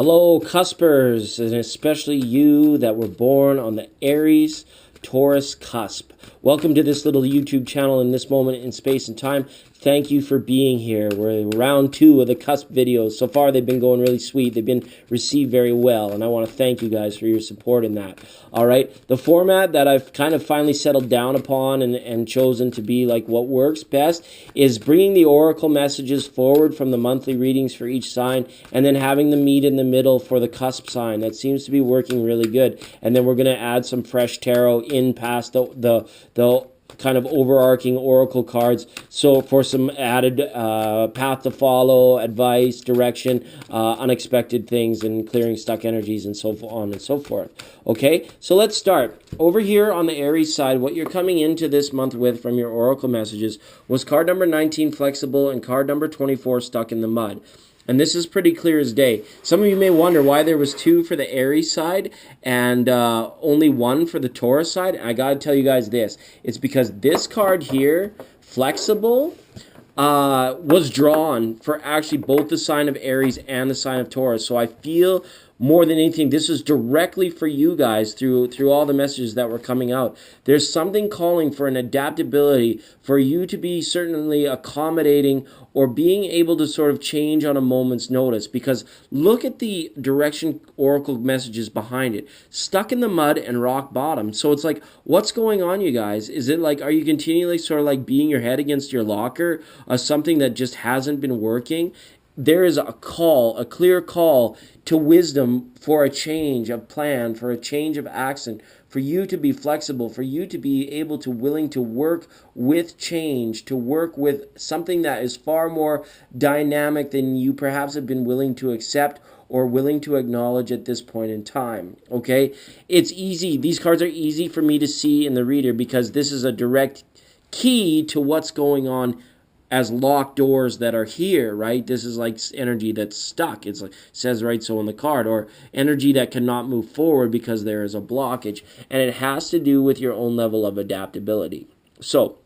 Hello, Cuspers, and especially you that were born on the Aries Taurus Cusp. Welcome to this little YouTube channel in this moment in space and time. Thank you for being here. We're in round 2 of the Cusp videos. So far, they've been going really sweet. They've been received very well, and I want to thank you guys for your support in that. All right, the format that I've kind of finally settled down upon and chosen to be like what works best is bringing the oracle messages forward from the monthly readings for each sign, and then having them meet in the middle for the cusp sign. That seems to be working really good. And then we're going to add some fresh tarot in past the kind of overarching oracle cards, so for some added path to follow, advice, direction, unexpected things, and clearing stuck energies, and so on and so forth. Okay, so let's start. Over here on the Aries side, what you're coming into this month with from your oracle messages was card number 19, flexible, and card number 24, stuck in the mud. And this is pretty clear as day. Some of you may wonder why there was 2 for the Aries side and only 1 for the Taurus side. I got to tell you guys this. It's because this card here, flexible, was drawn for actually both the sign of Aries and the sign of Taurus. So I feel more than anything, this is directly for you guys through all the messages that were coming out. There's something calling for an adaptability, for you to be certainly accommodating or being able to sort of change on a moment's notice. Because look at the direction oracle messages behind it. Stuck in the mud and rock bottom. So it's like, what's going on, you guys? Is it like, are you continually sort of like beating your head against your locker of something that just hasn't been working? There is a call, a clear call to wisdom for a change of plan, for a change of action, for you to be flexible, for you to be able to willing to work with change, to work with something that is far more dynamic than you perhaps have been willing to accept or willing to acknowledge at this point in time. Okay? It's easy. These cards are easy for me to see in the reader because this is a direct key to what's going on as locked doors that are here, right? This is like energy that's stuck. It's like, says right so on the card, or energy that cannot move forward because there is a blockage, and it has to do with your own level of adaptability. So,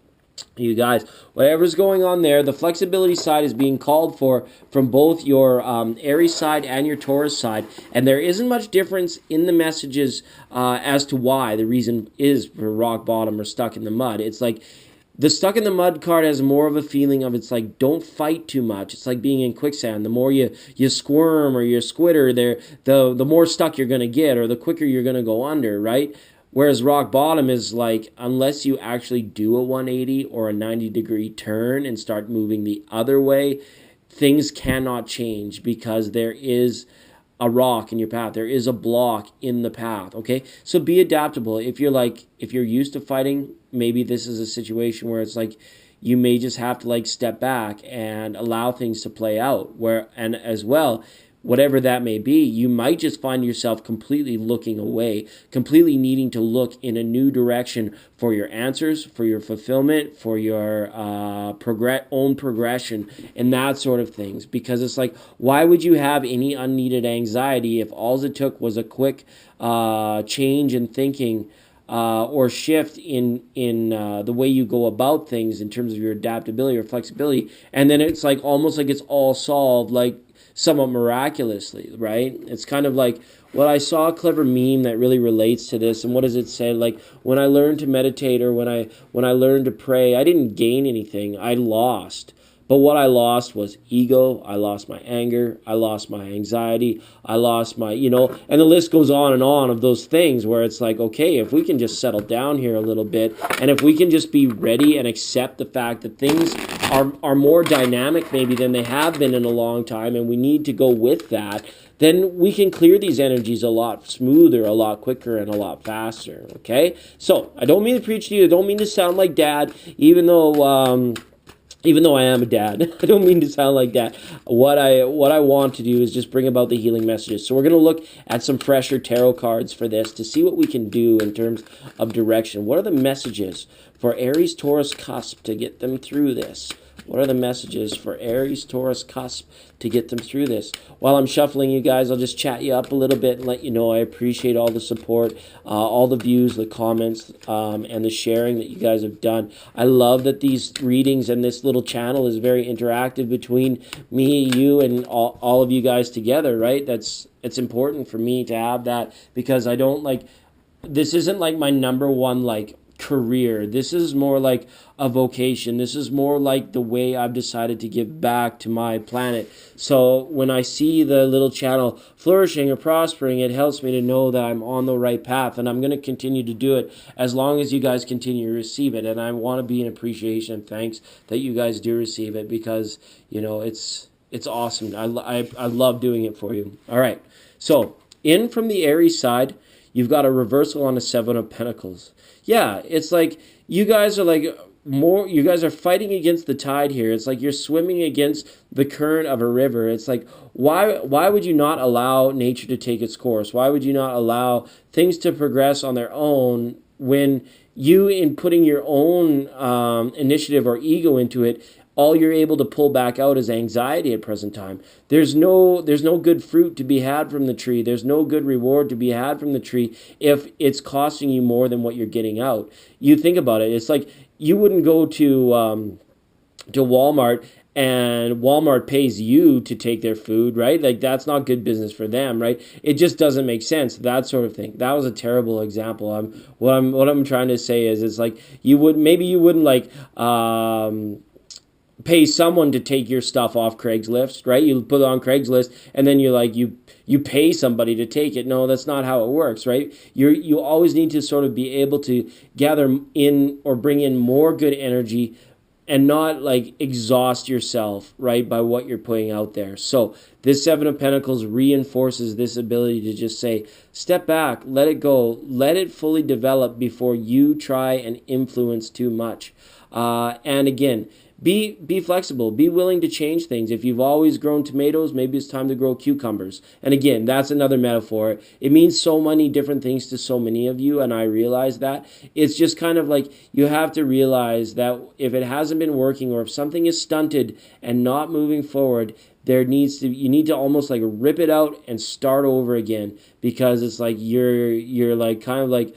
you guys, whatever's going on there, the flexibility side is being called for from both your Aries side and your Taurus side, and there isn't much difference in the messages as to why. The reason is for rock bottom or stuck in the mud. It's like, the stuck in the mud card has more of a feeling of, it's like, don't fight too much. It's like being in quicksand. The more you squirm or you squitter there, the more stuck you're going to get, or the quicker you're going to go under, right? Whereas rock bottom is like, unless you actually do a 180 or a 90-degree turn and start moving the other way, things cannot change because there is a rock in your path. There is a block in the path, okay? So be adaptable. If you're used to fighting, maybe this is a situation where it's like you may just have to like step back and allow things to play out. And as well, whatever that may be, you might just find yourself completely looking away, completely needing to look in a new direction for your answers, for your fulfillment, for your own progression, and that sort of things. Because it's like, why would you have any unneeded anxiety if all it took was a quick change in thinking or shift in the way you go about things in terms of your adaptability or flexibility, and then it's like almost like it's all solved, like somewhat miraculously, right? It's kind of like, well, I saw a clever meme that really relates to this, and what does it say? Like, when I learned to meditate, or when I learned to pray, I didn't gain anything, I lost. But what I lost was ego, I lost my anger, I lost my anxiety, I lost my, and the list goes on and on of those things where it's like, okay, if we can just settle down here a little bit, and if we can just be ready and accept the fact that things are more dynamic maybe than they have been in a long time, and we need to go with that, then we can clear these energies a lot smoother, a lot quicker, and a lot faster, okay? So, I don't mean to preach to you, I don't mean to sound like dad, even though I am a dad. I don't mean to sound like that. What I want to do is just bring about the healing messages. So we're going to look at some fresher tarot cards for this to see what we can do in terms of direction. What are the messages for Aries Taurus Cusp to get them through this? What are the messages for Aries, Taurus, Cusp to get them through this? While I'm shuffling, you guys, I'll just chat you up a little bit and let you know I appreciate all the support, all the views, the comments, and the sharing that you guys have done. I love that these readings and this little channel is very interactive between me, you, and all of you guys together, right? It's important for me to have that, because I don't like, this isn't like my number one like career. This is more like a vocation. This is more like the way I've decided to give back to my planet. So when I see the little channel flourishing or prospering, it helps me to know that I'm on the right path, and I'm going to continue to do it as long as you guys continue to receive it. And I want to be in appreciation and thanks that you guys do receive it, because you know it's awesome. I love doing it for you. All right, so in from the Aries side, you've got a reversal on the Seven of Pentacles. Yeah, it's like you guys are like you guys are fighting against the tide here. It's like you're swimming against the current of a river. It's like, why would you not allow nature to take its course? Why would you not allow things to progress on their own when you, in putting your own initiative or ego into it, all you're able to pull back out is anxiety at present time. There's no good fruit to be had from the tree. There's no good reward to be had from the tree if it's costing you more than what you're getting out. You think about it. It's like you wouldn't go to Walmart and Walmart pays you to take their food, right? Like that's not good business for them, right? It just doesn't make sense, that sort of thing. That was a terrible example. What I'm trying to say is, it's like you wouldn't like pay someone to take your stuff off Craigslist, right? You put it on Craigslist and then you pay somebody to take it. No, that's not how it works, right? You always need to sort of be able to gather in or bring in more good energy and not like exhaust yourself, right, by what you're putting out there. So this Seven of Pentacles reinforces this ability to just say, step back, let it go, let it fully develop before you try and influence too much. And again, be flexible. Be willing to change things. If you've always grown tomatoes, maybe it's time to grow cucumbers. And again, that's another metaphor. It means so many different things to so many of you, and I realize that. It's just kind of like you have to realize that if it hasn't been working, or if something is stunted and not moving forward, you need to almost like rip it out and start over again, because it's like you're like kind of like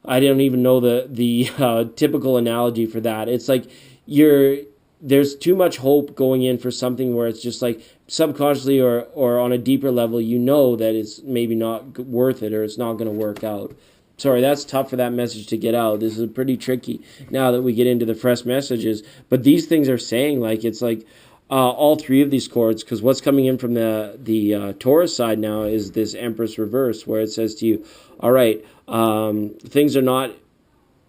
I don't even know the typical analogy for that. It's like there's too much hope going in for something where it's just like subconsciously or on a deeper level, you know that it's maybe not worth it, or it's not going to work out. Sorry, that's tough for that message to get out. This is pretty tricky now that we get into the fresh messages. But these things are saying, like, it's like all three of these cards, because what's coming in from the Taurus side now is this Empress reverse, where it says to you, all right, things are not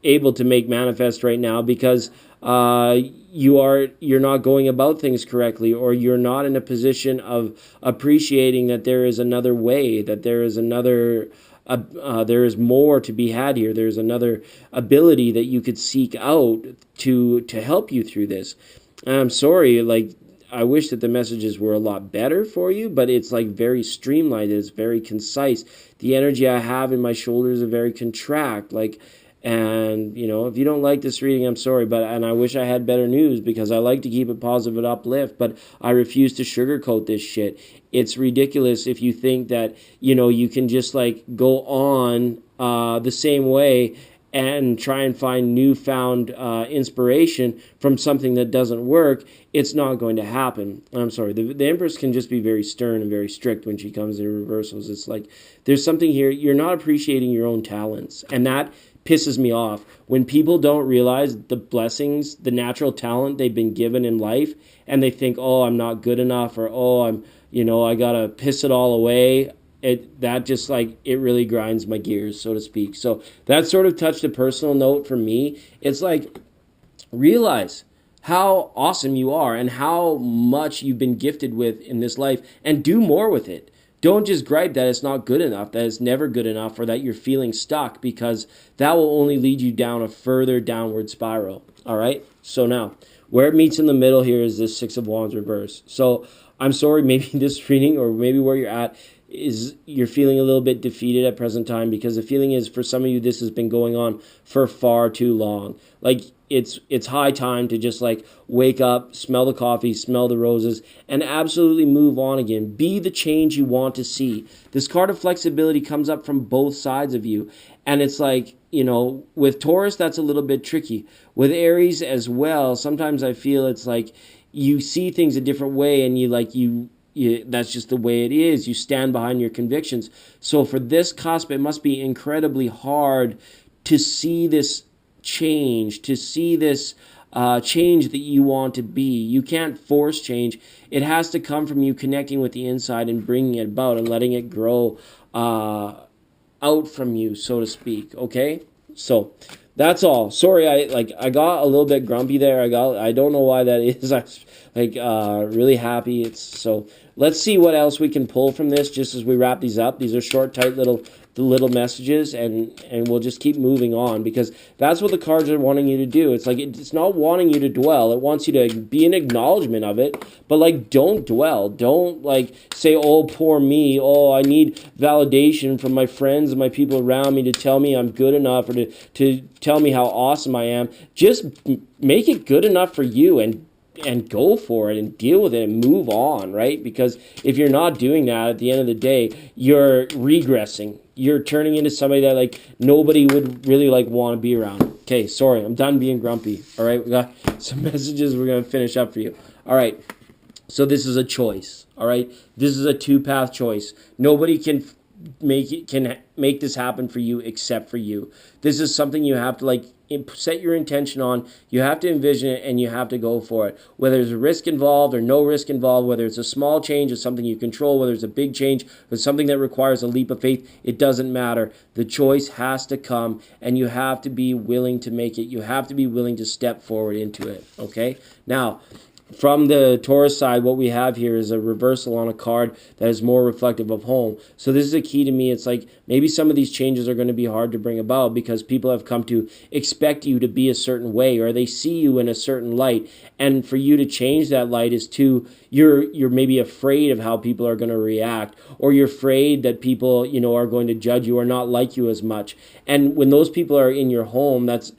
able to make manifest right now because you're not going about things correctly, or you're not in a position of appreciating that there is another way, that there is another there is more to be had here. There's another ability that you could seek out to help you through this. And I'm sorry, like, I wish that the messages were a lot better for you, but it's like very streamlined. It's very concise. The energy I have in my shoulders are very contract, like, and you know, if you don't like this reading, I'm sorry, and I wish I had better news, because I like to keep it positive and uplift, but I refuse to sugarcoat this shit. It's ridiculous if you think that, you know, you can just like go on the same way and try and find newfound inspiration from something that doesn't work. It's not going to happen. I'm sorry. The Empress can just be very stern and very strict when she comes to reversals. It's like there's something here. You're not appreciating your own talents, and that pisses me off when people don't realize the blessings, the natural talent they've been given in life, and they think, oh, I'm not good enough, or oh, I gotta piss it all away. That just like, it really grinds my gears, so to speak. So that sort of touched a personal note for me. It's like, realize how awesome you are and how much you've been gifted with in this life, and do more with it. Don't just gripe that it's not good enough, that it's never good enough, or that you're feeling stuck, because that will only lead you down a further downward spiral. All right? So now, where it meets in the middle here is this Six of Wands reverse. So I'm sorry, maybe this reading, or maybe where you're at, you're feeling a little bit defeated at present time, because the feeling is, for some of you, this has been going on for far too long. Like, it's high time to just like wake up, smell the coffee, smell the roses, and absolutely move on again. Be the change you want to see. This card of flexibility comes up from both sides of you, and it's like, with Taurus, that's a little bit tricky. With Aries as well, sometimes I feel it's like you see things a different way, and that's just the way it is. You stand behind your convictions. So for this cusp, it must be incredibly hard to see this change, to see this change that you want to be. You can't force change. It has to come from you connecting with the inside and bringing it about and letting it grow out from you, so to speak. Okay, so that's all. Sorry, I got a little bit grumpy there. I don't know why that is. I'm really happy. So let's see what else we can pull from this just as we wrap these up. These are short, tight little messages, and we'll just keep moving on, because that's what the cards are wanting you to do. It's like, it's not wanting you to dwell. It wants you to be an acknowledgement of it, but like, don't dwell. Don't like say, oh, poor me. Oh, I need validation from my friends and my people around me to tell me I'm good enough, or to tell me how awesome I am. Just make it good enough for you, and go for it and deal with it and move on, right? Because if you're not doing that, at the end of the day, you're regressing. You're turning into somebody that like nobody would really like want to be around. Okay, sorry, I'm done being grumpy. All right, we got some messages we're going to finish up for you. All right, so this is a choice. All right, this is a two-path choice. Nobody can make this happen for you except for you. This is something you have to like set your intention on. You have to envision it, and you have to go for it. Whether there's a risk involved or no risk involved, whether it's a small change or something you control, whether it's a big change or something that requires a leap of faith, it doesn't matter. The choice has to come, and you have to be willing to make it. You have to be willing to step forward into it. Okay? Now, from the Taurus side, what we have here is a reversal on a card that is more reflective of home. So this is a key to me. It's like, maybe some of these changes are going to be hard to bring about because people have come to expect you to be a certain way, or they see you in a certain light. And for you to change that light is you're maybe afraid of how people are going to react, or you're afraid that people, are going to judge you or not like you as much. And when those people are in your home, that's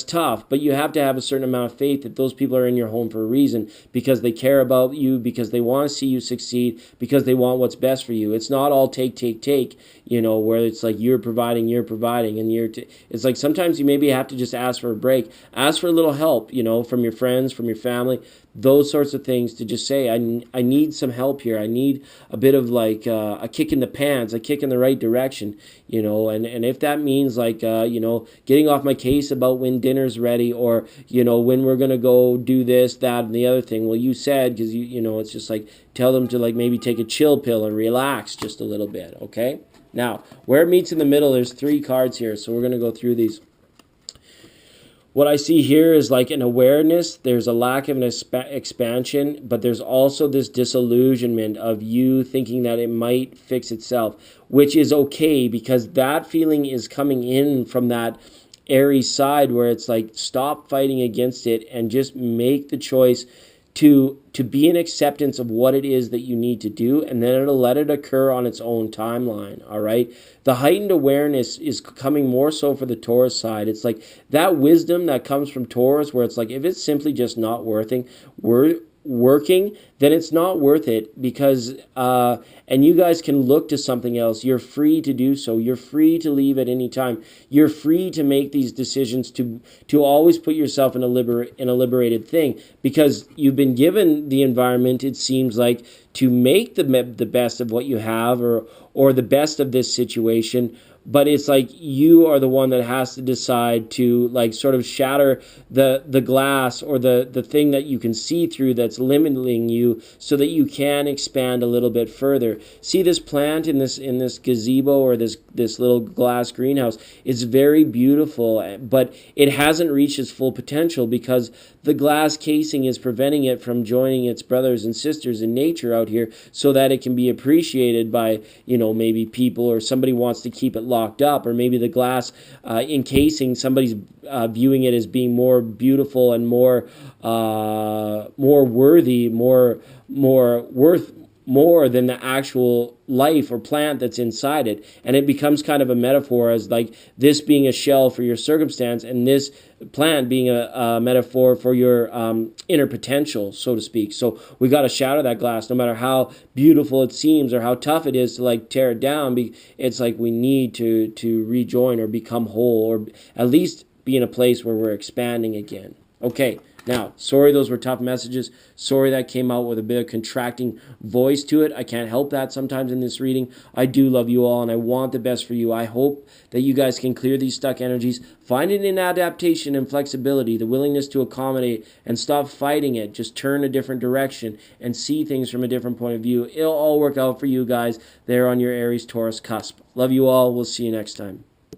tough. But you have to have a certain amount of faith that those people are in your home for a reason, because they care about you, because they want to see you succeed, because they want what's best for you. It's not all take, where it's like you're providing, and it's like sometimes you maybe have to just ask for a break, ask for a little help, from your friends, from your family, those sorts of things, to just say, I need some help here. I need a bit of like a kick in the pants, a kick in the right direction, and if that means like, getting off my case about when dinner's ready, or, when we're going to go do this, that, and the other thing. Well, you said, because it's just like, tell them to like maybe take a chill pill and relax just a little bit. Okay. Now, where it meets in the middle, there's 3 cards here. So we're going to go through these. What I see here is like an awareness. There's a lack of an expansion, but there's also this disillusionment of you thinking that it might fix itself, which is okay, because that feeling is coming in from that Aries side, where it's like, stop fighting against it and just make the choice to be in acceptance of what it is that you need to do, and then it'll let it occur on its own timeline. All right, the heightened awareness is coming more so for the Taurus side. It's like that wisdom that comes from Taurus, where it's like, if it's simply just not working, then it's not worth it, because and you guys can look to something else. You're free to do so. You're free to leave at any time. You're free to make these decisions, to always put yourself in a liberated thing, because you've been given the environment, it seems like, to make the best of what you have, or the best of this situation. But it's like you are the one that has to decide to like sort of shatter the glass, or the thing that you can see through that's limiting you, so that you can expand a little bit further. See this plant in this gazebo, or this little glass greenhouse. It's very beautiful, but it hasn't reached its full potential because the glass casing is preventing it from joining its brothers and sisters in nature out here, so that it can be appreciated by, maybe people, or somebody wants to keep it locked up, or maybe the glass encasing, somebody's viewing it as being more beautiful and more worthy, more worth more than the actual life or plant that's inside it. And it becomes kind of a metaphor as like this being a shell for your circumstance and this plant being a metaphor for your inner potential, so to speak. So we got to shatter that glass no matter how beautiful it seems or how tough it is to like tear it down. It's like we need to rejoin or become whole, or at least be in a place where we're expanding again. Okay. Now, sorry those were tough messages. Sorry that came out with a bit of contracting voice to it. I can't help that sometimes in this reading. I do love you all, and I want the best for you. I hope that you guys can clear these stuck energies, find it in adaptation and flexibility, the willingness to accommodate, and stop fighting it. Just turn a different direction and see things from a different point of view. It'll all work out for you guys there on your Aries Taurus cusp. Love you all. We'll see you next time.